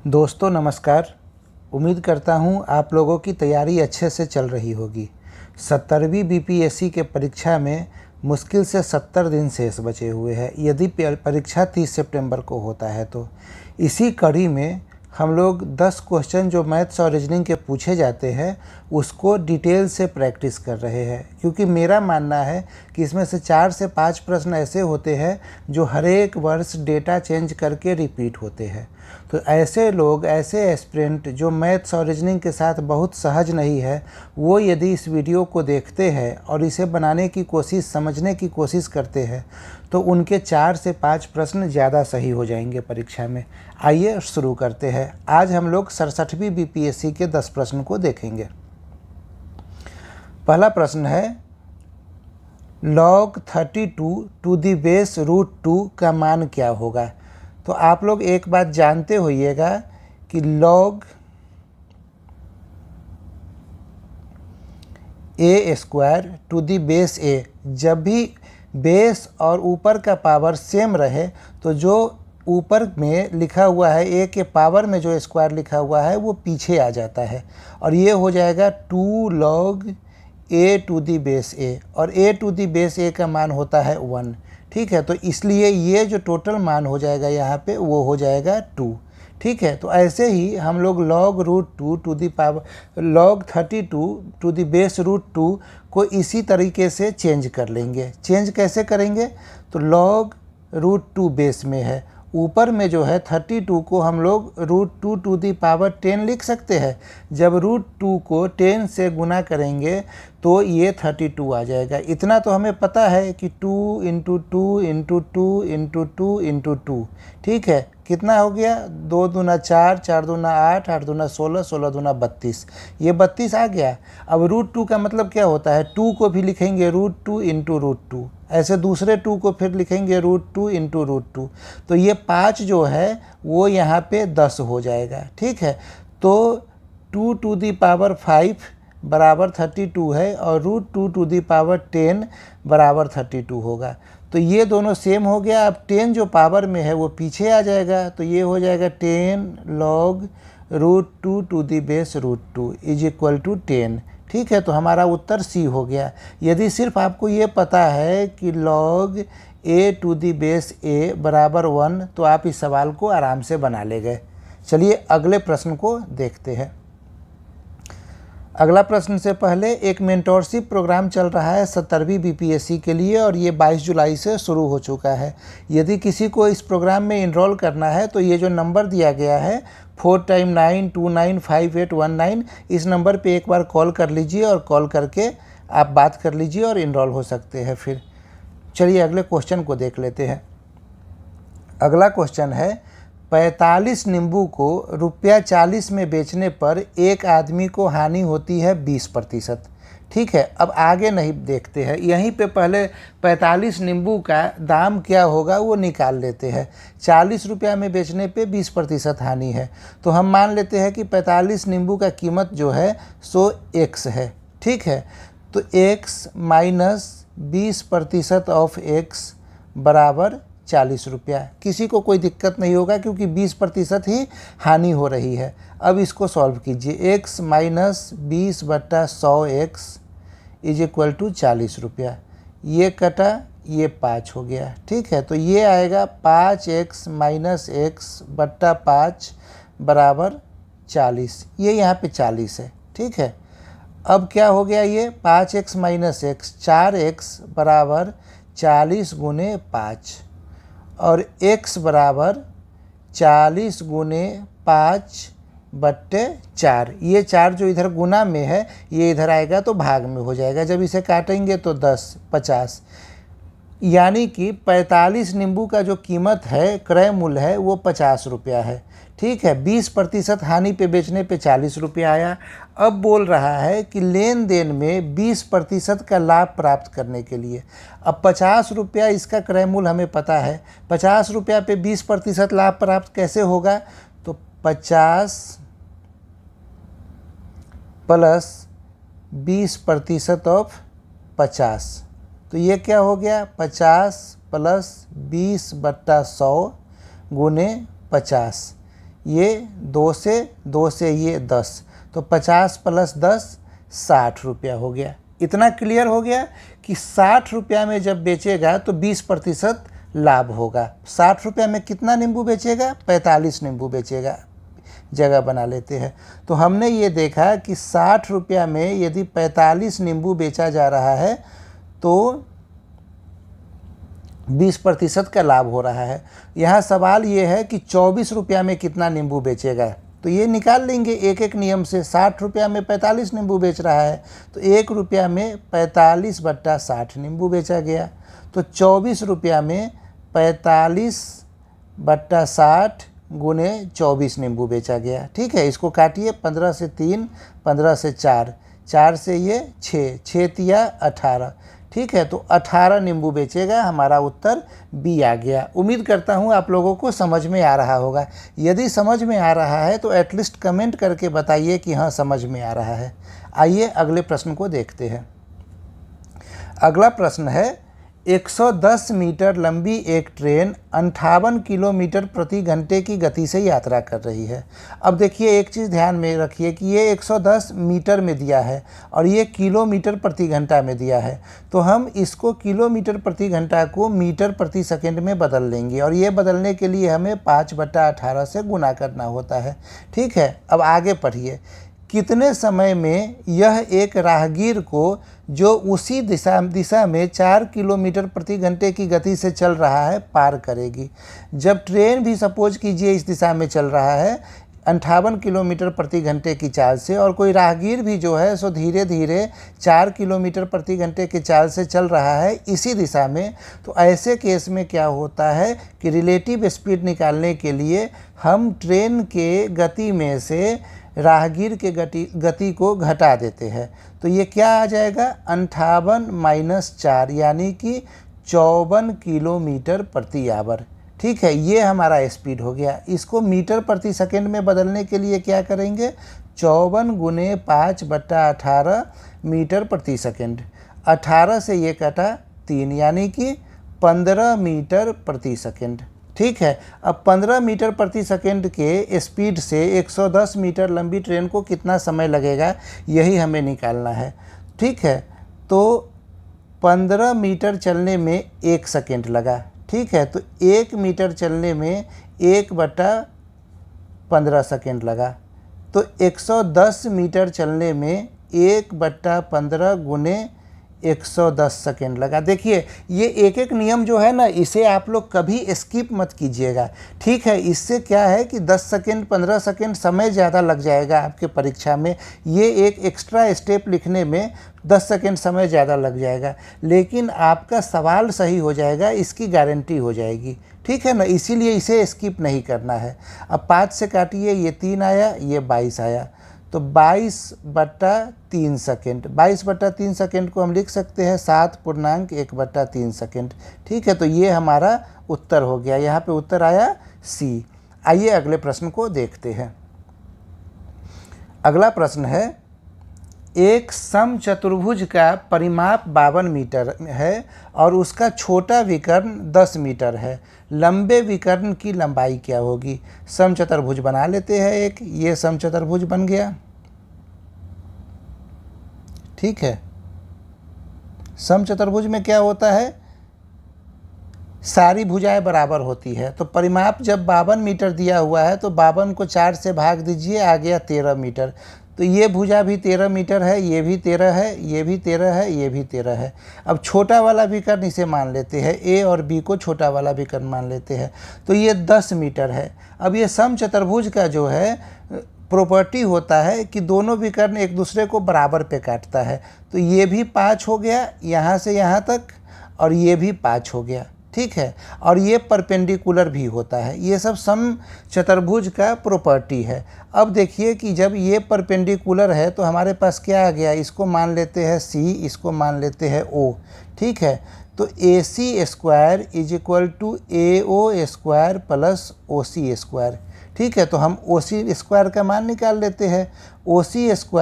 दोस्तों नमस्कार। उम्मीद करता हूँ आप लोगों की तैयारी अच्छे से चल रही होगी। 70वीं बीपीएससी के परीक्षा में मुश्किल से 70 दिन शेष बचे हुए हैं यदि परीक्षा 30 सितंबर को होता है तो। इसी कड़ी में हम लोग 10 क्वेश्चन जो मैथ्स और रीजनिंग के पूछे जाते हैं उसको डिटेल से प्रैक्टिस कर रहे हैं, क्योंकि मेरा मानना है कि इसमें से 4 से 5 प्रश्न ऐसे होते हैं जो हर एक वर्ष डेटा चेंज करके रिपीट होते हैं। तो ऐसे लोग, ऐसे एस्पिरेंट जो मैथ्स और रीजनिंग के साथ बहुत सहज नहीं है, वो यदि इस वीडियो को देखते हैं और इसे बनाने की कोशिश, समझने की कोशिश करते हैं तो उनके 4 से 5 प्रश्न ज़्यादा सही हो जाएंगे परीक्षा में। आइए शुरू करते हैं। आज हम लोग 67वीं बीपीएससी के 10 प्रश्न को देखेंगे। पहला प्रश्न है log 32 to the base root 2 का मान क्या होगा। तो आप लोग एक बात जानते होइएगा कि log a square to the base a, जब भी बेस और ऊपर का पावर सेम रहे तो जो ऊपर में लिखा हुआ है a के पावर में जो स्क्वायर लिखा हुआ है वो पीछे आ जाता है और ये हो जाएगा 2 log a to the base a, और a to the base a का मान होता है 1। ठीक है, तो इसलिए ये जो टोटल मान हो जाएगा यहाँ पे वो हो जाएगा 2। ठीक है, तो ऐसे ही हम लोग log root 2 to the power log 32 to the base root 2 को इसी तरीके से चेंज कर लेंगे। चेंज कैसे करेंगे? तो log रूट 2 बेस में है, ऊपर में जो है 32 को हम लोग रूट 2 टू दी पावर 10 लिख सकते हैं। जब रूट 2 को 10 से गुना करेंगे तो ये 32 आ जाएगा। इतना तो हमें पता है कि 2 इंटू 2 इंटू 2 इंटू 2 इंटू 2। ठीक है, कितना हो गया? 2 दूना 4, 4 दूना 8, 8 दूना 16, 16 दूना 32। ये 32 आ गया। अब रूट 2 का मतलब क्या होता है? 2 को भी लिखेंगे रूट 2 इंटू रूट 2, ऐसे दूसरे 2 को फिर लिखेंगे रूट 2 इंटू रूट 2। तो ये 5 जो है वो यहाँ पे 10 हो जाएगा। ठीक है, तो 2 टू दी पावर 5 बराबर 32 है और रूट 2 टू दी पावर 10 बराबर 32 होगा। तो ये दोनों सेम हो गया। अब 10 जो पावर में है वो पीछे आ जाएगा, तो ये हो जाएगा 10 log root 2 to the base root 2 is equal to 10। ठीक है, तो हमारा उत्तर सी हो गया। यदि सिर्फ आपको ये पता है कि log a to the base a बराबर 1 तो आप इस सवाल को आराम से बना ले गए। चलिए अगले प्रश्न को देखते हैं। अगला प्रश्न से पहले एक मेंटोरशिप प्रोग्राम चल रहा है 70वीं बीपीएससी के लिए और ये 22 जुलाई से शुरू हो चुका है। यदि किसी को इस प्रोग्राम में इनरोल करना है तो ये जो नंबर दिया गया है 4x9295819, इस नंबर पे एक बार कॉल कर लीजिए और कॉल करके आप बात कर लीजिए और इनरोल हो सकते हैं फिर। चलिए अगले क्वेश्चन को देख लेते हैं। अगला क्वेश्चन है 45 नींबू को ₹40 में बेचने पर एक आदमी को हानि होती है 20%। ठीक है, अब आगे नहीं देखते हैं, यहीं पे पहले 45 नींबू का दाम क्या होगा वो निकाल लेते हैं। 40 रुपया में बेचने पे 20% हानि है, तो हम मान लेते हैं कि 45 नींबू का कीमत जो है सो x है। ठीक है, तो x माइनस 20% ऑफ x बराबर 40 रुपया। किसी को कोई दिक्कत नहीं होगा क्योंकि 20% ही हानि हो रही है। अब इसको सॉल्व कीजिए। x minus 20/100x is equal to 40 रुपया। ये कटा, ये 5 हो गया। ठीक है, तो ये आएगा 5x माइनस x बट्टा 5 बराबर 40। ये यहाँ पे 40 है। ठीक है, अब क्या हो गया? ये 5x माइनस x, 4x बराबर 40 गुने 5 और x बराबर 40 गुने 5/4। ये 4 जो इधर गुना में है ये इधर आएगा तो भाग में हो जाएगा। जब इसे काटेंगे तो 10, 50, यानी कि 45 नींबू का जो कीमत है, क्रय मूल्य है, वो 50 रुपया है। ठीक है, 20% हानि पे बेचने पे 40 रुपया आया। अब बोल रहा है कि लेन देन में 20% का लाभ प्राप्त करने के लिए, अब 50 रुपया इसका क्रय मूल्य हमें पता है, 50 रुपया पे 20% लाभ प्राप्त कैसे होगा? तो 50 प्लस 20% ऑफ 50, तो ये क्या हो गया? 50 प्लस 20/100 गुने 50, ये 2 से ये 10, तो 50 + 10 60 रुपया हो गया। इतना क्लियर हो गया कि 60 रुपया में जब बेचेगा तो 20% लाभ होगा। 60 रुपया में कितना नींबू बेचेगा? 45 नींबू बेचेगा। जगह बना लेते हैं। तो हमने ये देखा कि 60 रुपया में यदि 45 नींबू बेचा जा रहा है तो 20% का लाभ हो रहा है। यहाँ सवाल ये है कि 24 रुपया में कितना नींबू बेचेगा, तो ये निकाल लेंगे एक एक नियम से। 60 रुपया में 45 नींबू बेच रहा है तो 1 रुपया में 45/60 नींबू बेचा गया। तो 24 रुपया में 45/60 गुने 24 नींबू बेचा गया। ठीक है, इसको काटिए। 15 से 3, 15 से 4, 4 से ये 6, 6 तिया 18। ठीक है, तो 18 नींबू बेचेगा। हमारा उत्तर बी आ गया। उम्मीद करता हूँ आप लोगों को समझ में आ रहा होगा। यदि समझ में आ रहा है तो एटलीस्ट कमेंट करके बताइए कि हाँ समझ में आ रहा है। आइए अगले प्रश्न को देखते हैं। अगला प्रश्न है, 110 मीटर लंबी एक ट्रेन 58 किलोमीटर प्रति घंटे की गति से यात्रा कर रही है। अब देखिए एक चीज़ ध्यान में रखिए कि ये 110 मीटर में दिया है और ये किलोमीटर प्रति घंटा में दिया है। तो हम इसको किलोमीटर प्रति घंटा को मीटर प्रति सेकंड में बदल लेंगे और ये बदलने के लिए हमें 5/18 से गुना करना होता है। ठीक है, अब आगे पढ़िए। कितने समय में यह एक राहगीर को जो उसी दिशा में 4 किलोमीटर प्रति घंटे की गति से चल रहा है पार करेगी? जब ट्रेन भी सपोज कीजिए इस दिशा में चल रहा है 58 किलोमीटर प्रति घंटे की चाल से, और कोई राहगीर भी जो है सो धीरे धीरे 4 किलोमीटर प्रति घंटे की चाल से चल रहा है इसी दिशा में, तो ऐसे केस में क्या होता है कि रिलेटिव स्पीड निकालने के लिए हम ट्रेन के गति में से राहगीर के गति को घटा देते हैं। तो ये क्या आ जाएगा? 58 - 4 यानी कि 54 किलोमीटर प्रति आवर। ठीक है, ये हमारा स्पीड हो गया। इसको मीटर प्रति सेकंड में बदलने के लिए क्या करेंगे? 54 गुने 5/18 मीटर प्रति सेकंड। 18 से ये कटा 3 यानी कि 15 मीटर प्रति सेकंड। ठीक है, अब 15 मीटर प्रति सेकंड के स्पीड से 110 मीटर लंबी ट्रेन को कितना समय लगेगा यही हमें निकालना है। ठीक है, तो 15 मीटर चलने में 1 सेकंड लगा। ठीक है, तो 1 मीटर चलने में 1/15 सेकंड लगा। तो 110 मीटर चलने में 1/15 गुने 110 सेकेंड लगा। देखिए ये एक एक नियम जो है ना, इसे आप लोग कभी स्किप मत कीजिएगा। ठीक है, इससे क्या है कि 10 सेकेंड 15 सेकेंड समय ज़्यादा लग जाएगा आपके परीक्षा में। ये एक एक्स्ट्रा स्टेप लिखने में 10 सेकेंड समय ज़्यादा लग जाएगा, लेकिन आपका सवाल सही हो जाएगा, इसकी गारंटी हो जाएगी। ठीक है ना, इसीलिए इसे स्किप नहीं करना है। अब 5 से काटिए, ये 3 आया, ये 22 आया, तो 22/3 सेकेंड। 22/3 सेकेंड को हम लिख सकते हैं 7.1/3 सेकेंड। ठीक है, तो ये हमारा उत्तर हो गया। यहाँ पे उत्तर आया सी। आइए अगले प्रश्न को देखते हैं। अगला प्रश्न है, एक समचतुर्भुज का परिमाप 52 मीटर है और उसका छोटा विकर्ण 10 मीटर है। लंबे विकर्ण की लंबाई क्या होगी? समचतुर्भुज बना लेते हैं एक। ये समचतुर्भुज बन गया। ठीक है, समचतुर्भुज में क्या होता है? सारी भुजाएं बराबर होती है। तो परिमाप जब 52 मीटर दिया हुआ है तो 52 को 4 से भाग दीजिए, आ गया 13 मीटर। तो ये भुजा भी 13 मीटर है, ये भी 13 है, ये भी 13 है, ये भी 13 है। अब छोटा वाला विकर्ण इसे मान लेते हैं, ए और बी को छोटा वाला विकर्ण मान लेते हैं, तो ये 10 मीटर है। अब ये समचतुर्भुज का जो है प्रॉपर्टी होता है कि दोनों विकर्ण एक दूसरे को बराबर पे काटता है। तो ये भी 5 हो गया यहाँ से यहाँ तक, और ये भी 5 हो गया। ठीक है, और ये परपेंडिकुलर भी होता है। ये सब समचतुर्भुज का प्रॉपर्टी है। अब देखिए कि जब ये परपेंडिकुलर है तो हमारे पास क्या आ गया? इसको मान लेते हैं सी, इसको मान लेते हैं ओ। ठीक है, तो AC² = AO² + OC²। ठीक है, तो हम OC² का मान निकाल लेते हैं। OC² =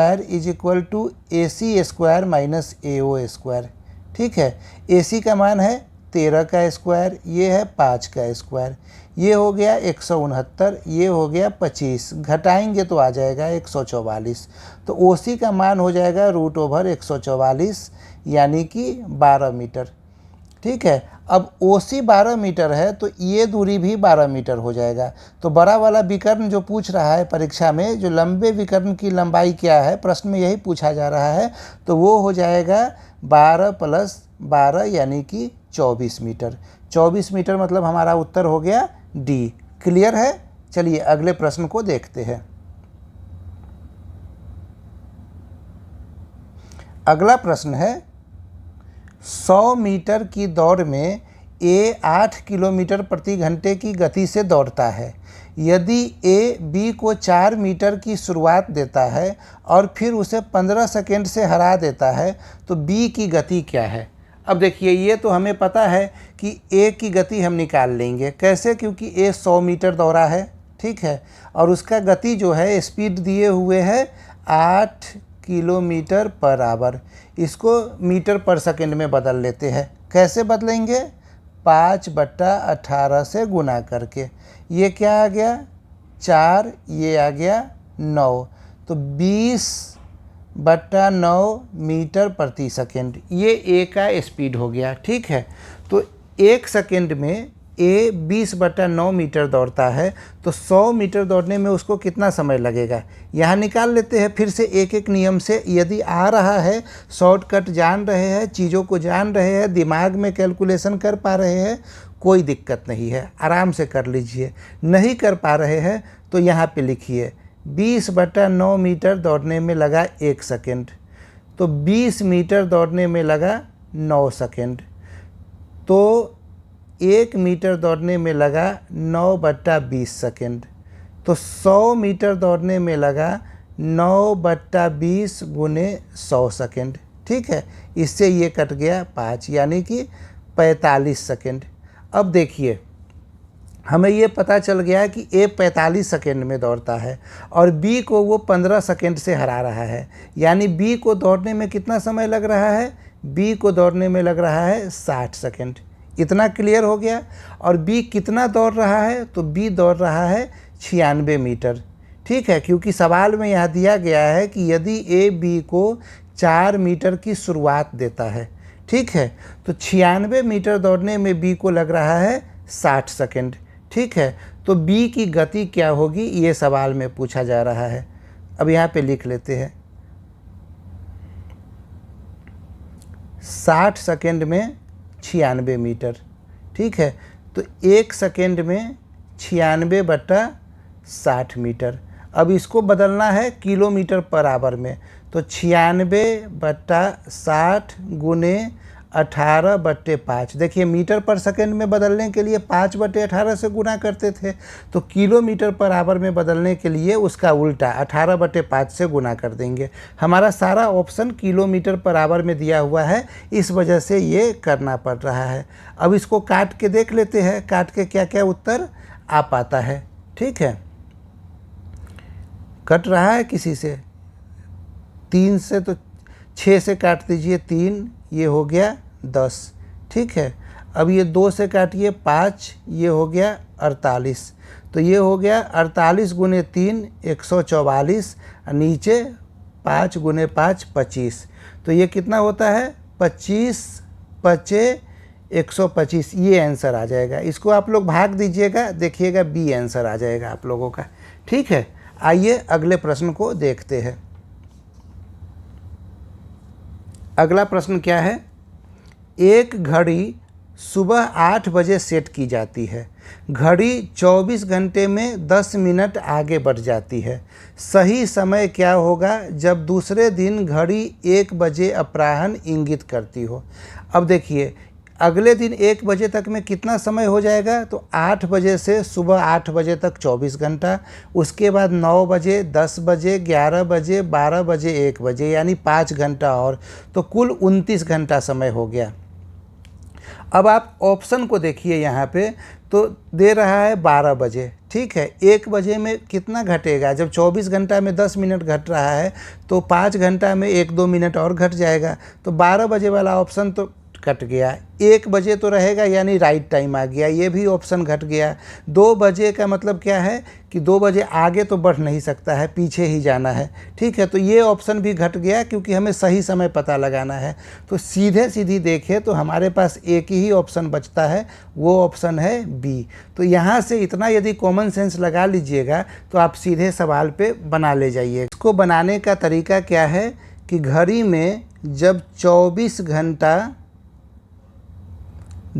AC² - AO²। ठीक है, AC का मान है 13 का स्क्वायर, ये है 5 का स्क्वायर, ये हो गया 169, ये हो गया 25, घटाएंगे तो आ जाएगा 144। तो OC का मान हो जाएगा √144 यानी कि 12 मीटर। ठीक है, अब OC 12 मीटर है तो ये दूरी भी 12 मीटर हो जाएगा। तो बड़ा वाला विकर्ण जो पूछ रहा है परीक्षा में, जो लंबे विकर्ण की लंबाई क्या है, प्रश्न में यही पूछा जा रहा है, तो वो हो जाएगा 12 + 12 यानी कि 24 मीटर। 24 मीटर मतलब हमारा उत्तर हो गया डी। क्लियर है? चलिए अगले प्रश्न को देखते हैं। अगला प्रश्न है 100 मीटर की दौड़ में ए 8 किलोमीटर प्रति घंटे की गति से दौड़ता है। यदि ए बी को 4 मीटर की शुरुआत देता है और फिर उसे 15 सेकेंड से हरा देता है तो बी की गति क्या है? अब देखिए, ये तो हमें पता है कि ए की गति हम निकाल लेंगे। कैसे? क्योंकि ए 100 मीटर दौड़ा है, ठीक है, और उसका गति जो है स्पीड दिए हुए है 8 किलोमीटर पर आवर। इसको मीटर पर सेकंड में बदल लेते हैं। कैसे बदलेंगे? 5/18 से गुना करके। ये क्या आ गया? 4, ये आ गया 9, तो 20/9 मीटर प्रति सेकंड। ये ए का स्पीड हो गया। ठीक है, तो 1 सेकंड में ए 20/9 मीटर दौड़ता है, तो 100 मीटर दौड़ने में उसको कितना समय लगेगा? यहाँ निकाल लेते हैं फिर से एक एक नियम से। यदि आ रहा है, शॉर्टकट जान रहे हैं, चीज़ों को जान रहे हैं, दिमाग में कैलकुलेशन कर पा रहे हैं, कोई दिक्कत नहीं है, आराम से कर लीजिए। नहीं कर पा रहे हैं तो यहाँ पे लिखिए 20/9 मीटर दौड़ने में लगा 1 सेकेंड, तो 20 मीटर दौड़ने में लगा 9 सेकेंड, तो 1 मीटर दौड़ने में लगा 9/20 सेकेंड, तो 100 मीटर दौड़ने में लगा 9/20 गुने 100 सेकेंड। ठीक है, इससे ये कट गया 5 यानी कि 45 सेकेंड। अब देखिए, हमें ये पता चल गया कि ए 45 सेकेंड में दौड़ता है और बी को वो 15 सेकेंड से हरा रहा है, यानी बी को दौड़ने में कितना समय लग रहा है? बी को दौड़ने में लग रहा है 60 सेकेंड। इतना क्लियर हो गया। और बी कितना दौड़ रहा है? तो बी दौड़ रहा है 96 मीटर। ठीक है, क्योंकि सवाल में यहाँ दिया गया है कि यदि ए बी को 4 मीटर की शुरुआत देता है, ठीक है, तो 96 मीटर दौड़ने में बी को लग रहा है 60 सेकेंड। ठीक है, तो बी की गति क्या होगी, ये सवाल में पूछा जा रहा है। अब यहाँ पे लिख लेते हैं 60 सेकेंड में 96 मीटर। ठीक है, तो 1 सेकेंड में 96/60 मीटर। अब इसको बदलना है किलोमीटर पर आवर में, तो 96/60 गुने 18/5। देखिए, मीटर पर सेकंड में बदलने के लिए 5/18 से गुना करते थे, तो किलोमीटर पर आवर में बदलने के लिए उसका उल्टा 18/5 से गुना कर देंगे। हमारा सारा ऑप्शन किलोमीटर पर आवर में दिया हुआ है, इस वजह से ये करना पड़ रहा है। अब इसको काट के देख लेते हैं, काट के क्या क्या उत्तर आ पाता है। ठीक है, कट रहा है किसी से? 3 से तो 6 से काट दीजिए, 3, ये हो गया 10। ठीक है, अब ये 2 से काटिए 5, ये हो गया 48, तो ये हो गया 48 गुने 3 144, नीचे 5 गुने 5 25, तो ये कितना होता है? 25 × 125, ये आंसर आ जाएगा। इसको आप लोग भाग दीजिएगा, देखिएगा बी आंसर आ जाएगा आप लोगों का। ठीक है, आइए अगले प्रश्न को देखते हैं। अगला प्रश्न क्या है? एक घड़ी सुबह 8 बजे सेट की जाती है। घड़ी 24 घंटे में 10 मिनट आगे बढ़ जाती है। सही समय क्या होगा जब दूसरे दिन घड़ी 1 बजे अपराह्न इंगित करती हो? अब देखिए, अगले दिन 1 बजे तक में कितना समय हो जाएगा? तो 8 बजे से सुबह 8 बजे तक 24 घंटा, उसके बाद 9 बजे, 10 बजे, 11 बजे, 12 बजे, 1 बजे, यानी 5 घंटा और, तो कुल 29 घंटा समय हो गया। अब आप ऑप्शन को देखिए, यहाँ पे तो दे रहा है 12 बजे। ठीक है, 1 बजे में कितना घटेगा? जब 24 घंटा में 10 मिनट घट रहा है तो 5 घंटा में 1-2 मिनट और घट जाएगा, तो 12 बजे वाला ऑप्शन तो कट गया। 1 बजे तो रहेगा यानी राइट टाइम आ गया, ये भी ऑप्शन घट गया। 2 बजे का मतलब क्या है कि 2 बजे आगे तो बढ़ नहीं सकता है, पीछे ही जाना है। ठीक है, तो ये ऑप्शन भी घट गया क्योंकि हमें सही समय पता लगाना है। तो सीधे सीधी देखें तो हमारे पास एक ही ऑप्शन बचता है, वो ऑप्शन है बी। तो यहाँ से इतना यदि कॉमन सेंस लगा लीजिएगा तो आप सीधे सवाल पे बना ले जाइए। इसको बनाने का तरीका क्या है कि घड़ी में जब 24 घंटा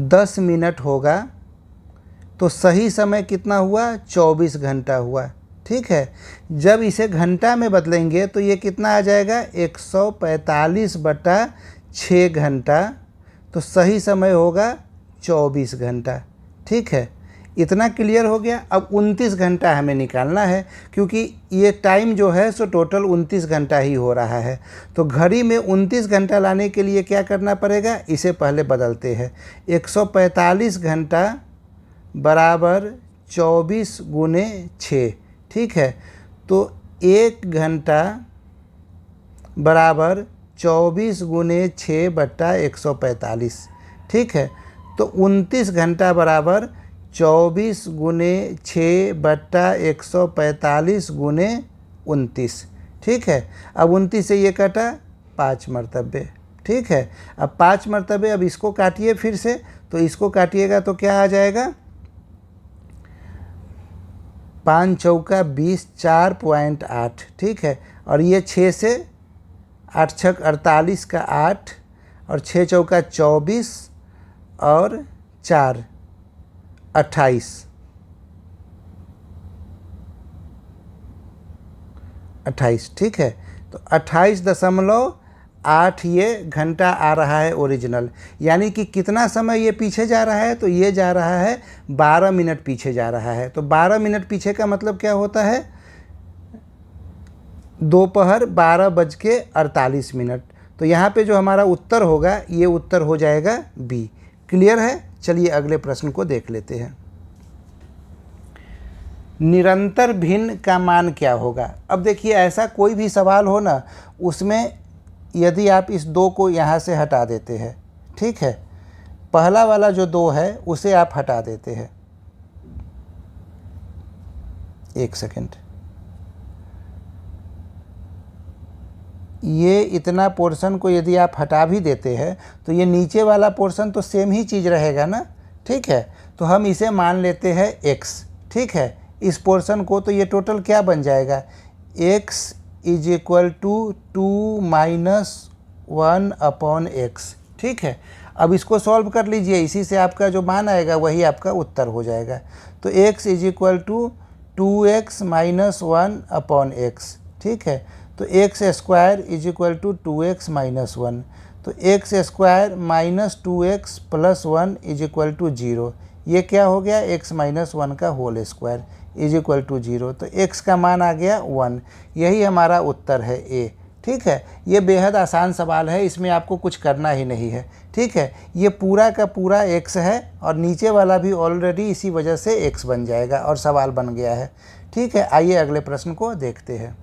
10 मिनट होगा तो सही समय कितना हुआ, 24 घंटा हुआ। ठीक है, जब इसे घंटा में बदलेंगे तो ये कितना आ जाएगा, 145/6 घंटा, तो सही समय होगा 24 घंटा। ठीक है, इतना क्लियर हो गया। अब 29 घंटा हमें निकालना है क्योंकि ये टाइम जो है सो टोटल 29 घंटा ही हो रहा है। तो घड़ी में 29 घंटा लाने के लिए क्या करना पड़ेगा, इसे पहले बदलते हैं। 145 घंटा बराबर 24 गुने 6। ठीक है, तो 1 घंटा बराबर 24 गुने 6/145। ठीक है, तो 29 घंटा बराबर 24 गुने 6/145 गुने 29। ठीक है, अब 29 से ये कटा 5 मरतबे। ठीक है, अब 5 मरतबे, अब इसको काटिए फिर से, तो इसको काटिएगा तो क्या आ जाएगा, 5 चौका 20, 4.8। ठीक है, और ये 6 से 8 छक 48 का 8, और 6 चौका 24 और 4 28। 28। ठीक है, तो 28.8 ये घंटा आ रहा है ओरिजिनल। यानी कि कितना समय ये पीछे जा रहा है, तो ये जा रहा है 12 मिनट पीछे जा रहा है। तो 12 मिनट पीछे का मतलब क्या होता है, दोपहर 12:48। तो यहाँ पे जो हमारा उत्तर होगा ये उत्तर हो जाएगा बी। क्लियर है? चलिए अगले प्रश्न को देख लेते हैं। निरंतर भिन्न का मान क्या होगा। अब देखिए, ऐसा कोई भी सवाल हो ना, उसमें यदि आप इस 2 को यहाँ से हटा देते हैं, ठीक है, पहला वाला जो 2 है उसे आप हटा देते हैं। 1 सेकंड, ये इतना पोर्शन को यदि आप हटा भी देते हैं तो ये नीचे वाला पोर्शन तो सेम ही चीज़ रहेगा ना। ठीक है, तो हम इसे मान लेते हैं x। ठीक है, इस पोर्शन को, तो ये टोटल क्या बन जाएगा, x = 2 - 1/x। ठीक है, अब इसको सॉल्व कर लीजिए, इसी से आपका जो मान आएगा वही आपका उत्तर हो जाएगा। तो x = 2x - 1/x। ठीक है, तो x² = 2x - 1, तो x² - 2x + 1 = 0। ये क्या हो गया, x - 1 का होल स्क्वायर = 0। तो x का मान आ गया 1। यही हमारा उत्तर है ए। ठीक है, ये बेहद आसान सवाल है, इसमें आपको कुछ करना ही नहीं है। ठीक है, ये पूरा का पूरा x है और नीचे वाला भी ऑलरेडी इसी वजह से x बन जाएगा और सवाल बन गया है। ठीक है, आइए अगले प्रश्न को देखते हैं।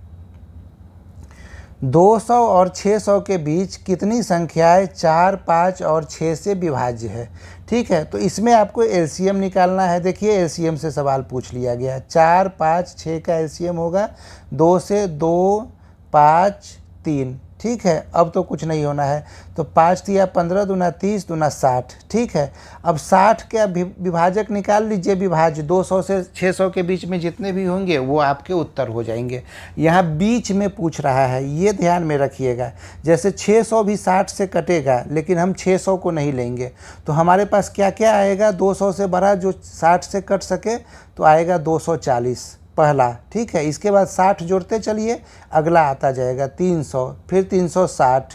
200 और 600 के बीच कितनी संख्याएं 4, 5 और 6 से विभाज्य है। ठीक है, तो इसमें आपको एलसीएम निकालना है। देखिए, एलसीएम से सवाल पूछ लिया गया। 4, 5, 6 का एलसीएम होगा 2 से 2, 5, 3। ठीक है, अब तो कुछ नहीं होना है, तो 5 × 15 × 30 × 60। ठीक है, अब 60 का विभाजक निकाल लीजिए, विभाज्य 200 से 600 के बीच में जितने भी होंगे वो आपके उत्तर हो जाएंगे। यहाँ बीच में पूछ रहा है, ये ध्यान में रखिएगा। जैसे 600 भी 60 से कटेगा, लेकिन हम 600 को नहीं लेंगे, तो हमारे पास क्या क्या आएगा, 200 से बड़ा जो 60 से कट सके तो आएगा 240 पहला। ठीक है, इसके बाद 60 जोड़ते चलिए, अगला आता जाएगा 300, फिर 360,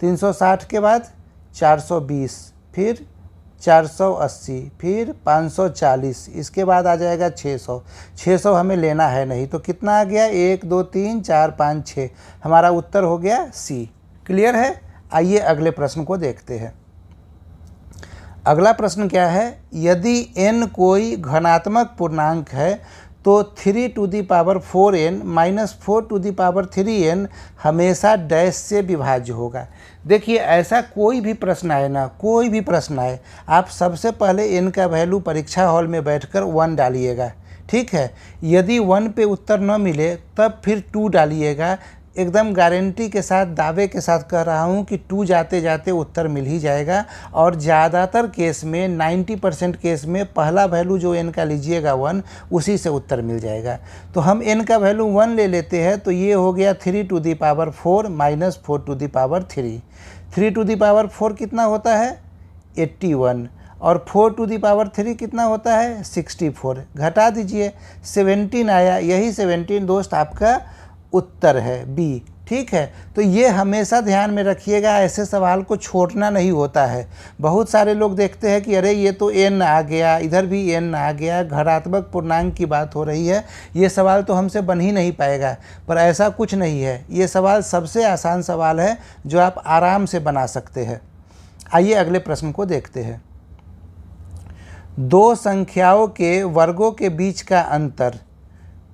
360 के बाद 420, फिर 480, फिर 540, इसके बाद आ जाएगा 600। 600 हमें लेना है नहीं, तो कितना आ गया, 1 2 3 4 5 6। हमारा उत्तर हो गया सी। क्लियर है? आइए अगले प्रश्न को देखते हैं। अगला प्रश्न क्या है, यदि n कोई घनात्मक पूर्णांक है तो 3 to the power 4n minus 4 to the power 3n हमेशा डैश से विभाज्य होगा। देखिए ऐसा कोई भी प्रश्न आए ना, कोई भी प्रश्न आए, आप सबसे पहले n का वैल्यू परीक्षा हॉल में बैठकर 1 डालिएगा, ठीक है। यदि 1 पे उत्तर न मिले तब फिर 2 डालिएगा। एकदम गारंटी के साथ, दावे के साथ कह रहा हूँ कि 2 जाते जाते उत्तर मिल ही जाएगा। और ज़्यादातर केस में 90% केस में पहला वैल्यू जो n का लीजिएगा 1, उसी से उत्तर मिल जाएगा। तो हम n का वैल्यू 1 ले लेते हैं, तो ये हो गया 3 to the power 4 minus 4 to the power 3। 3 to the power 4 कितना होता है 81, और 4 टू दी पावर 3 कितना होता है 64। घटा दीजिए 17 आया, यही 17 दोस्त आपका उत्तर है बी, ठीक है। तो ये हमेशा ध्यान में रखिएगा, ऐसे सवाल को छोड़ना नहीं होता है। बहुत सारे लोग देखते हैं कि अरे ये तो n आ गया, इधर भी n आ गया, घनात्मक पूर्णांक की बात हो रही है, ये सवाल तो हमसे बन ही नहीं पाएगा। पर ऐसा कुछ नहीं है, ये सवाल सबसे आसान सवाल है जो आप आराम से बना सकते हैं। आइए अगले प्रश्न को देखते हैं। दो संख्याओं के वर्गों के बीच का अंतर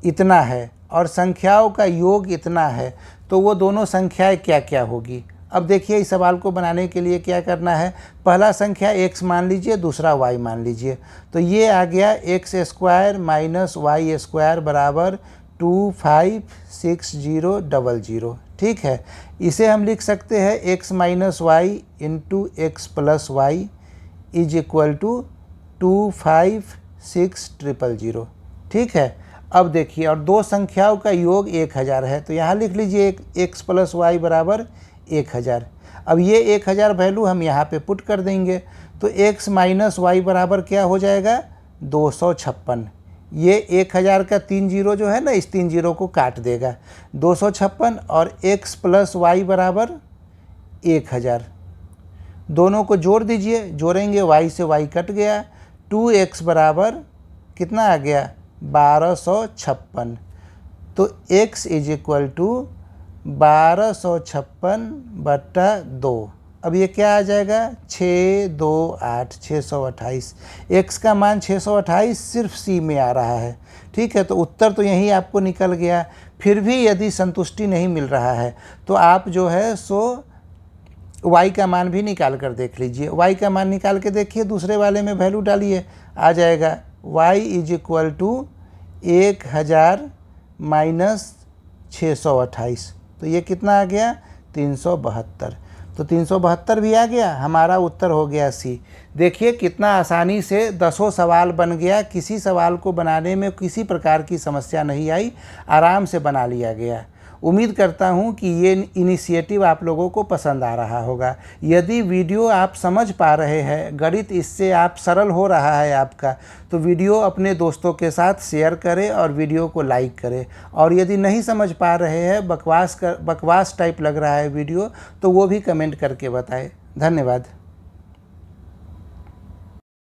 इतना है और संख्याओं का योग इतना है, तो वो दोनों संख्याएं क्या क्या होगी। अब देखिए इस सवाल को बनाने के लिए क्या करना है, पहला संख्या x मान लीजिए, दूसरा y मान लीजिए। तो ये आ गया x square minus Y square बराबर 256000, ठीक है। इसे हम लिख सकते हैं x minus Y into X plus Y is equal to 256000, ठीक है। अब देखिए, और दो संख्याओं का योग 1000 है, तो यहाँ लिख लीजिए x प्लस वाई बराबर 1000। अब ये 1000 वैल्यू हम यहाँ पे पुट कर देंगे, तो x माइनस वाई बराबर क्या हो जाएगा 256। ये 1000 का 3 जीरो जो है ना, इस 3 जीरो को काट देगा 256, और x प्लस वाई बराबर 1000। दोनों को जोड़ दीजिए, जोड़ेंगे y से y कट गया, 2x बराबर कितना आ गया 1256। तो x इज इक्वल टू 1256/2। अब ये क्या आ जाएगा 628, 628। x का मान 628 सिर्फ c में आ रहा है, ठीक है। तो उत्तर तो यही आपको निकल गया। फिर भी यदि संतुष्टि नहीं मिल रहा है तो आप जो है सो y का मान भी निकाल कर देख लीजिए। y का मान निकाल के देखिए, दूसरे वाले में वैल्यू डालिए, आ जाएगा y is equal to 1000 minus 628। तो ये कितना आ गया 372। तो 372 भी आ गया, हमारा उत्तर हो गया सी। देखिए कितना आसानी से 10 सवाल बन गया, किसी सवाल को बनाने में किसी प्रकार की समस्या नहीं आई, आराम से बना लिया गया। उम्मीद करता हूं कि ये इनिशिएटिव आप लोगों को पसंद आ रहा होगा। यदि वीडियो आप समझ पा रहे हैं, गणित इससे आप सरल हो रहा है आपका, तो वीडियो अपने दोस्तों के साथ शेयर करें और वीडियो को लाइक करें। और यदि नहीं समझ पा रहे हैं, बकवास टाइप लग रहा है वीडियो, तो वो भी कमेंट करके बताएं। धन्यवाद।